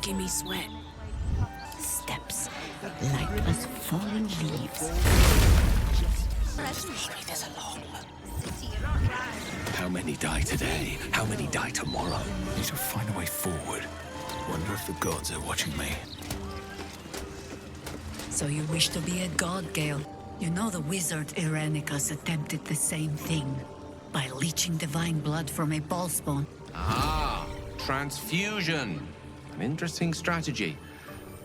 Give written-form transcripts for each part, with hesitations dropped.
making me sweat. Steps, light as falling leaves. Maybe there's a long one. How many die today? How many die tomorrow? Need to find a way forward. Wonder if the gods are watching me. So you wish to be a god, Gale? You know the wizard Irenicus attempted the same thing. By leeching divine blood from a ballspawn. Ah, transfusion. An interesting strategy.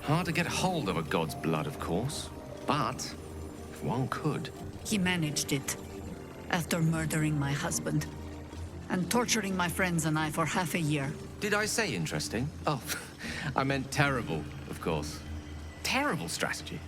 Hard to get hold of a god's blood, of course. But, if one could... He managed it. After murdering my husband. And torturing my friends and I for half a year. Did I say interesting? Oh, I meant terrible, of course. Terrible strategy.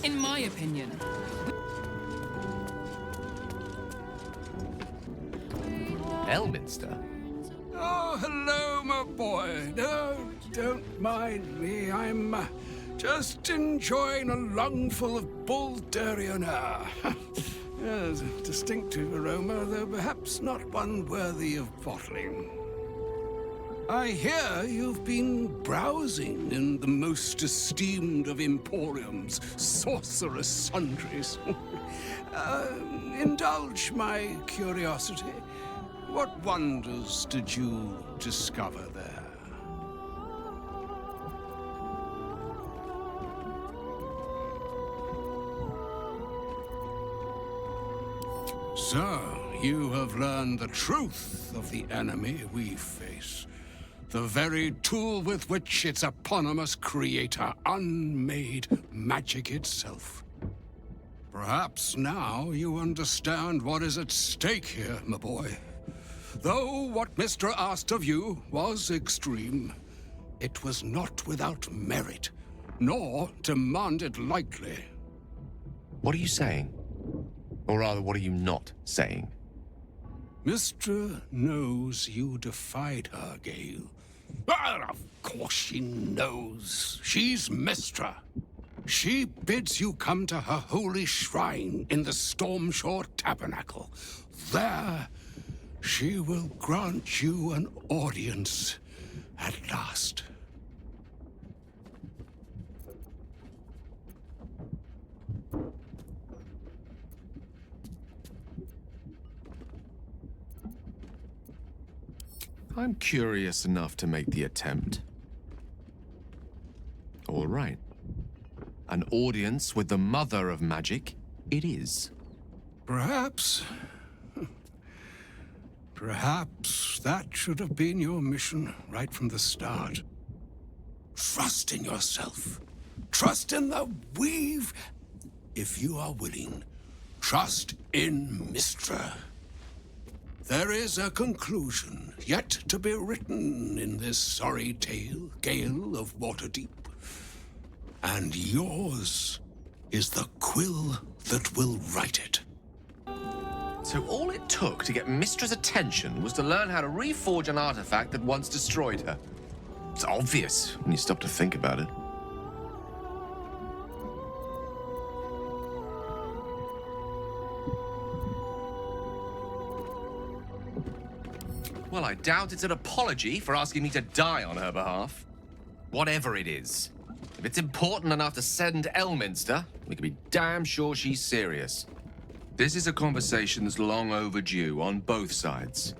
In my opinion. Elminster? Oh, hello, my boy. No, don't mind me. I'm just enjoying a lungful of Buldarian air. Yes, a distinctive aroma, though perhaps not one worthy of bottling. I hear you've been browsing in the most esteemed of emporiums, sorcerous sundries. Indulge my curiosity. What wonders did you discover there? So, you have learned the truth of the enemy we face. The very tool with which its eponymous creator unmade magic itself. Perhaps now you understand what is at stake here, my boy. Though what Mystra asked of you was extreme, it was not without merit, nor demanded lightly. What are you saying? Or rather, what are you not saying? Mystra knows you defied her, Gale. Well, of course she knows. She's Mystra. She bids you come to her holy shrine in the Stormshore Tabernacle. There, she will grant you an audience at last. I'm curious enough to make the attempt. All right. An audience with the mother of magic, it is. Perhaps that should have been your mission right from the start. Trust in yourself. Trust in the weave. If you are willing, trust in Mystra. There is a conclusion yet to be written in this sorry tale, Gale of Waterdeep. And yours is the quill that will write it. So all it took to get Mystra's attention was to learn how to reforge an artifact that once destroyed her. It's obvious when you stop to think about it. Well, I doubt it's an apology for asking me to die on her behalf. Whatever it is. If it's important enough to send Elminster, we can be damn sure she's serious. This is a conversation that's long overdue on both sides.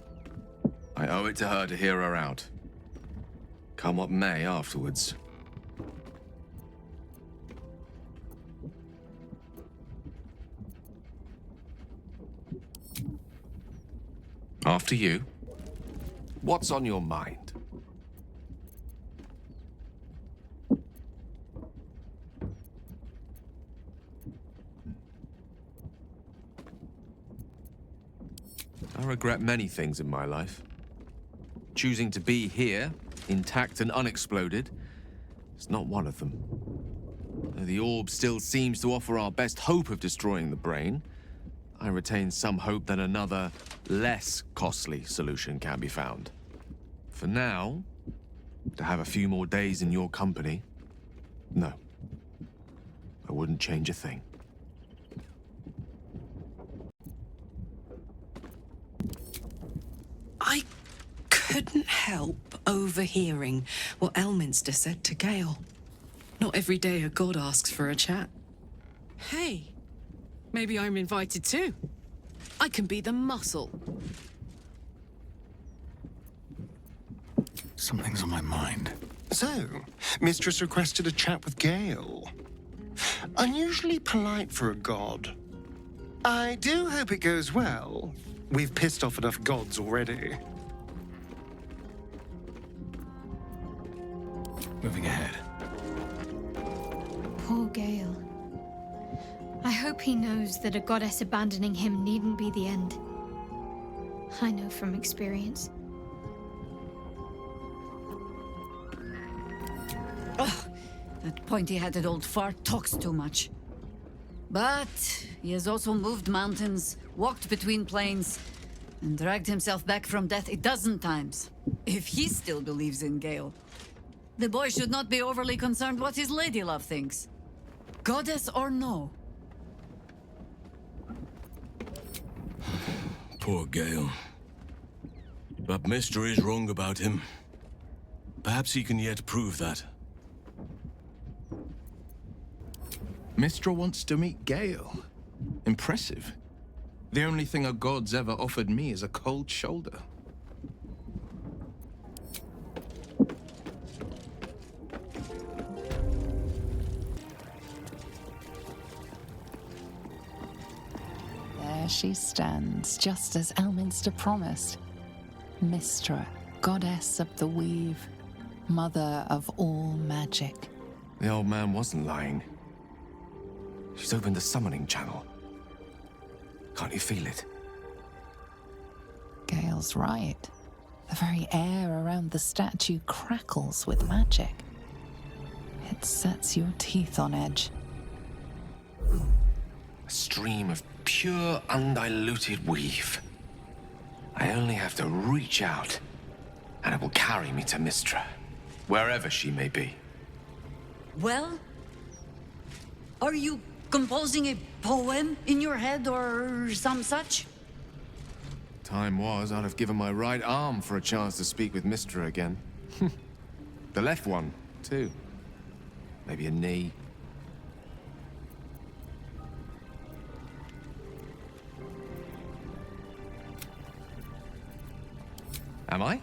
I owe it to her to hear her out. Come what may afterwards. After you. What's on your mind? I regret many things in my life. choosing to be here, intact and unexploded, is not one of them. Though the orb still seems to offer our best hope of destroying the brain, I retain some hope that another, less costly solution can be found. For now, to have a few more days in your company, no. I wouldn't change a thing. I couldn't help overhearing what Elminster said to Gale. Not every day a god asks for a chat. Hey, maybe I'm invited too. I can be the muscle. Something's on my mind. So, Mistress requested a chat with Gale. Unusually polite for a god. I do hope it goes well. We've pissed off enough gods already. Moving ahead. Poor Gale. I hope he knows that a goddess abandoning him needn't be the end. I know from experience. That pointy-headed old fart talks too much. But he has also moved mountains, walked between planes, and dragged himself back from death a dozen times. If he still believes in Gale, the boy should not be overly concerned what his ladylove thinks. Goddess or no. Poor Gale. But Mystra is wrong about him. Perhaps he can yet prove that. Mystra wants to meet Gale. Impressive. The only thing a god's ever offered me is a cold shoulder. There she stands, just as Elminster promised. Mystra, goddess of the weave, mother of all magic. The old man wasn't lying. She's opened the summoning channel. Can't you feel it? Gale's right. The very air around the statue crackles with magic. It sets your teeth on edge. A stream of pure, undiluted weave. I only have to reach out, and it will carry me to Mystra, wherever she may be. Well? Are you composing a poem in your head or some such? Time was, I'd have given my right arm for a chance to speak with Mystra again. The left one, too. Maybe a knee. Am I?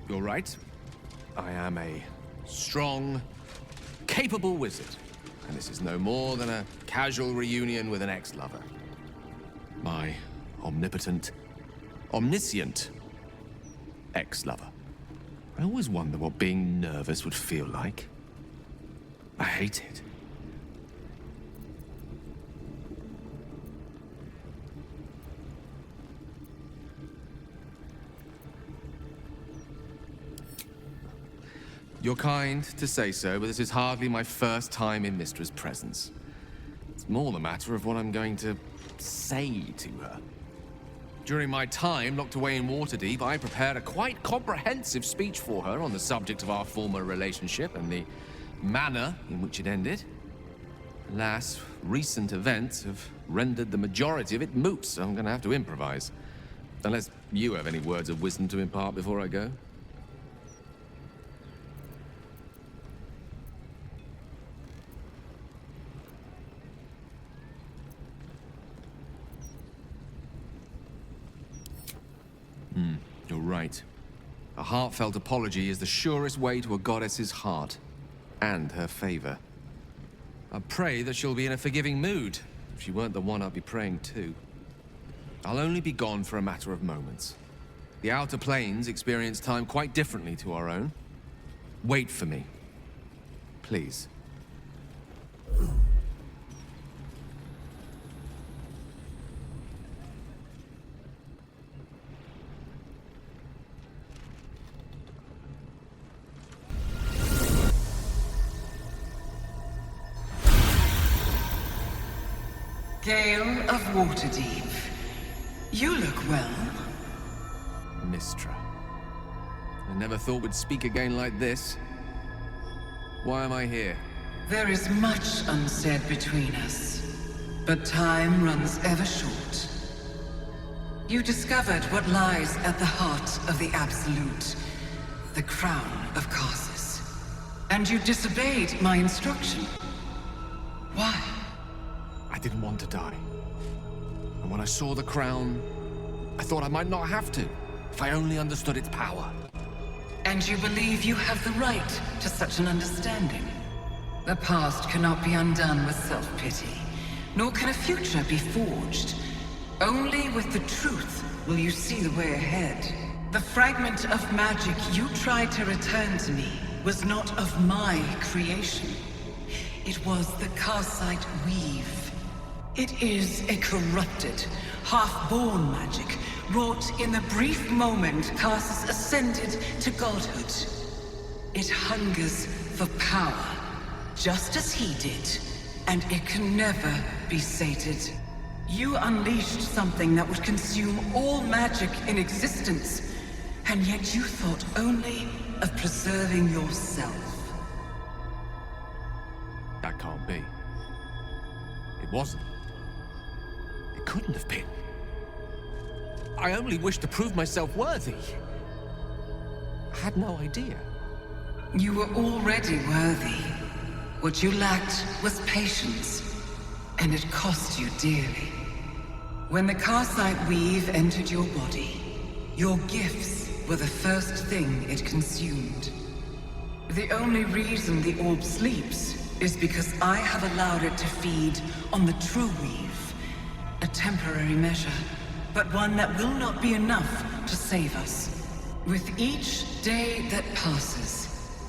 You're right. I am a strong, capable wizard. And this is no more than a casual reunion with an ex-lover. My omnipotent, omniscient ex-lover. I always wonder what being nervous would feel like. I hate it. You're kind to say so, but this is hardly my first time in Mystra's presence. It's more the matter of what I'm going to say to her. During my time locked away in Waterdeep, I prepared a quite comprehensive speech for her on the subject of our former relationship and the manner in which it ended. Alas, recent events have rendered the majority of it moot, so I'm going to have to improvise. Unless you have any words of wisdom to impart before I go. You're right. A heartfelt apology is the surest way to a goddess's heart and her favor. I pray that she'll be in a forgiving mood. If she weren't the one I'd be praying to. I'll only be gone for a matter of moments. The Outer Planes experience time quite differently to our own. Wait for me. Please. Gale of Waterdeep. You look well. Mystra. I never thought we'd speak again like this. Why am I here? There is much unsaid between us, but time runs ever short. You discovered what lies at the heart of the Absolute, the Crown of Karsus. And you disobeyed my instruction. Why? I didn't want to die. And when I saw the crown, I thought I might not have to, if I only understood its power. And you believe you have the right to such an understanding? The past cannot be undone with self-pity, nor can a future be forged. Only with the truth will you see the way ahead. The fragment of magic you tried to return to me was not of my creation. It was the Karsite weave. It is a corrupted, half-born magic, wrought in the brief moment Karsus ascended to godhood. It hungers for power, just as he did, and it can never be sated. You unleashed something that would consume all magic in existence, and yet you thought only of preserving yourself. That can't be. It wasn't. It couldn't have been. I only wished to prove myself worthy. I had no idea. You were already worthy. What you lacked was patience, and it cost you dearly. When the Karsite weave entered your body, your gifts were the first thing it consumed. The only reason the orb sleeps is because I have allowed it to feed on the true weave. A temporary measure, but one that will not be enough to save us. With each day that passes,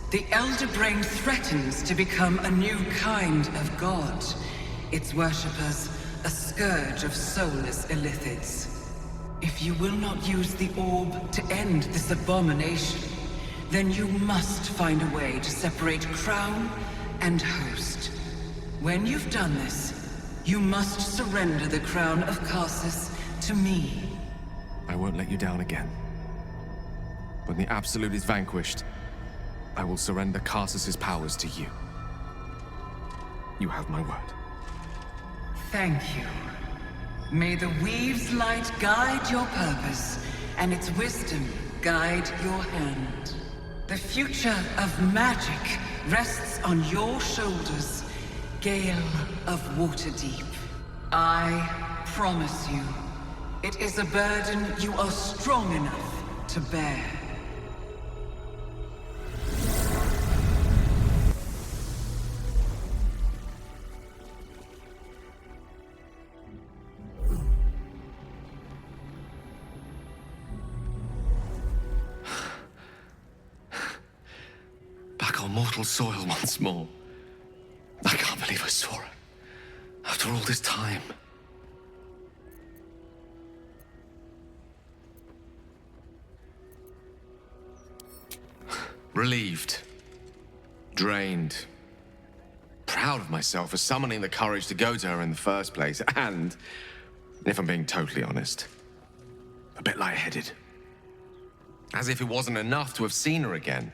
the Elder Brain threatens to become a new kind of god. Its worshippers, a scourge of soulless illithids. If you will not use the orb to end this abomination, then you must find a way to separate crown and host. When you've done this, you must surrender the Crown of Karsus to me. I won't let you down again. When the Absolute is vanquished, I will surrender Karsus's powers to you. You have my word. Thank you. May the Weave's light guide your purpose, and its wisdom guide your hand. The future of magic rests on your shoulders, Gale of Waterdeep. I promise you, it is a burden you are strong enough to bear. Back on mortal soil once more. I can't believe I saw her. After all this time. Relieved. Drained. Proud of myself for summoning the courage to go to her in the first place. And, if I'm being totally honest, a bit lightheaded. As if it wasn't enough to have seen her again.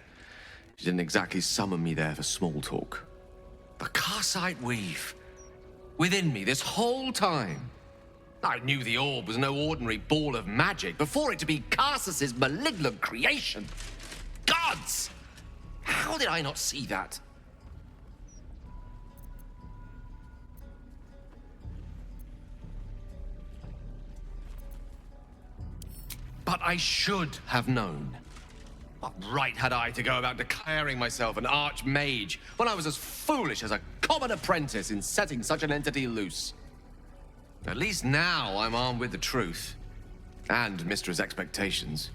She didn't exactly summon me there for small talk. The Karsite weave. Within me this whole time. I knew the orb was no ordinary ball of magic before it to be Karsus's malignant creation. Gods! How did I not see that? But I should have known. What right had I to go about declaring myself an archmage when I was as foolish as a common apprentice in setting such an entity loose? At least now I'm armed with the truth. And Mystra's expectations.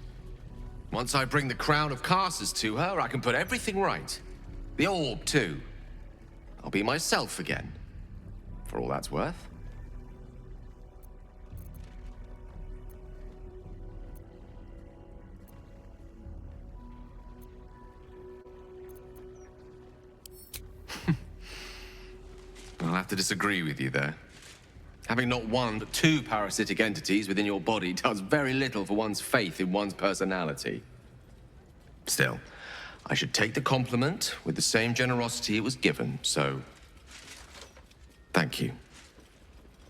Once I bring the Crown of Karsus to her, I can put everything right. The orb, too. I'll be myself again. For all that's worth. I'll have to disagree with you there. Having not one but two parasitic entities within your body does very little for one's faith in one's personality. Still, I should take the compliment with the same generosity it was given, so thank you.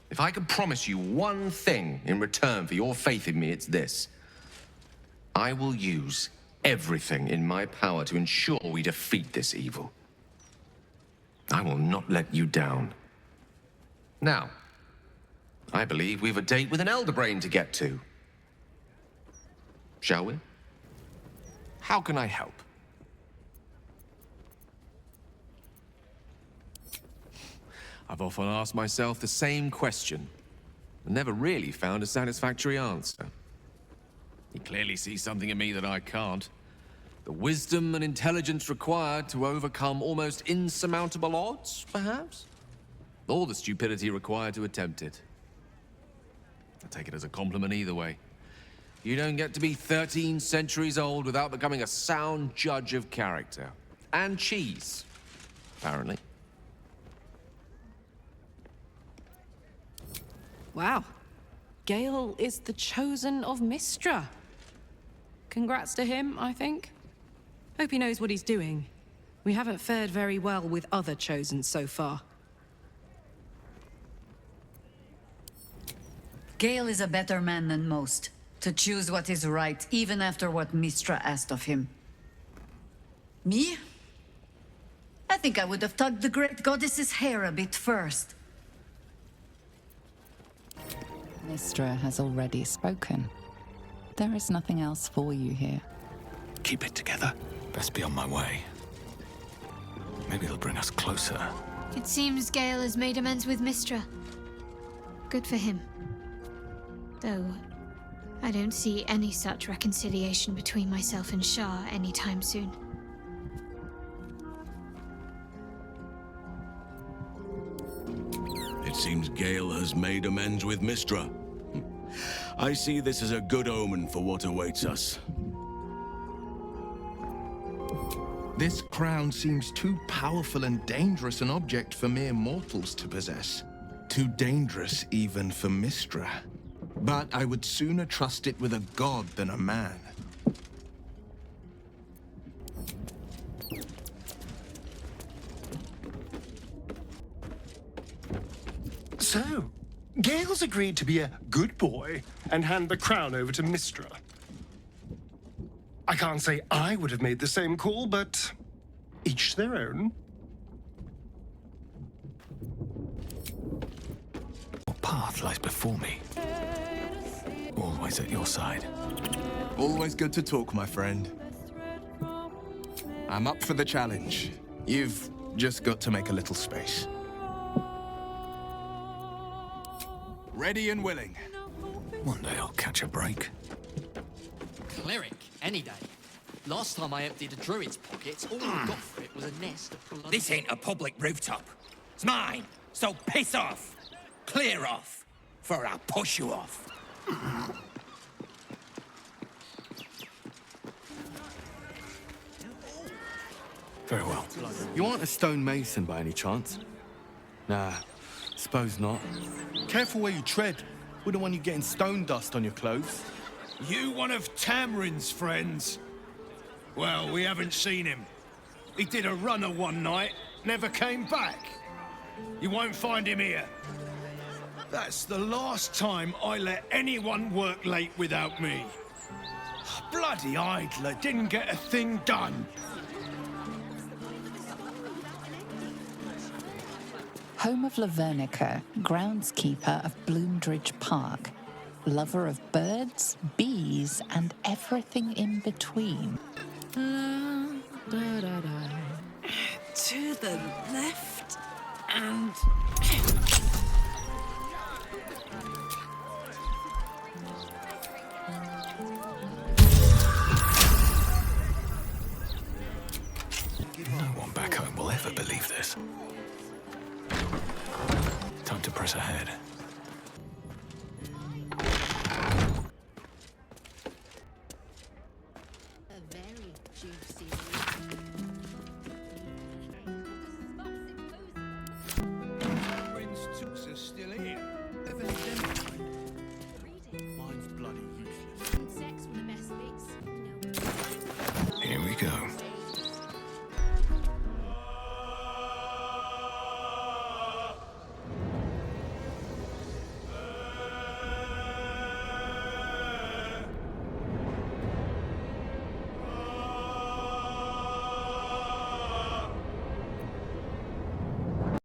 If I could promise you one thing in return for your faith in me, it's this. I will use everything in my power to ensure we defeat this evil. I will not let you down. Now, I believe we've a date with an Elderbrain to get to. Shall we? How can I help? I've often asked myself the same question, and never really found a satisfactory answer. He clearly sees something in me that I can't. The wisdom and intelligence required to overcome almost insurmountable odds, perhaps? Or the stupidity required to attempt it. I take it as a compliment either way. You don't get to be 13 centuries old without becoming a sound judge of character. And cheese, apparently. Wow. Gale is the chosen of Mystra. Congrats to him, I think. Hope he knows what he's doing. We haven't fared very well with other chosen so far. Gale is a better man than most, to choose what is right, even after what Mystra asked of him. Me? I think I would have tugged the great goddess's hair a bit first. Mystra has already spoken. There is nothing else for you here. Keep it together. Best be on my way. Maybe it'll bring us closer. It seems Gale has made amends with Mystra. Good for him. Though, I don't see any such reconciliation between myself and Shah anytime soon. It seems Gale has made amends with Mystra. I see this as a good omen for what awaits us. This crown seems too powerful and dangerous an object for mere mortals to possess. Too dangerous even for Mystra. But I would sooner trust it with a god than a man. So, Gale's agreed to be a good boy and hand the crown over to Mystra. I can't say I would have made the same call, but each their own. What path lies before me? Always at your side. Always good to talk, my friend. I'm up for the challenge. You've just got to make a little space. Ready and willing. One day I'll catch a break. Cleric, any day. Last time I emptied a druid's pockets, all I got for it was a nest of blood. This ain't a public rooftop. It's mine, so piss off. Clear off, for I'll push you off. Very well. You aren't a stonemason by any chance? Nah, suppose not. Careful where you tread. Wouldn't want you getting stone dust on your clothes. You one of Tamrin's friends? Well, we haven't seen him. He did a runner one night, never came back. You won't find him here. That's the last time I let anyone work late without me. Bloody idler didn't get a thing done. Home of Lavernica, groundskeeper of Bloomdridge Park, lover of birds, bees, and everything in between. To the left and... No one back home will ever believe this. Time to press ahead.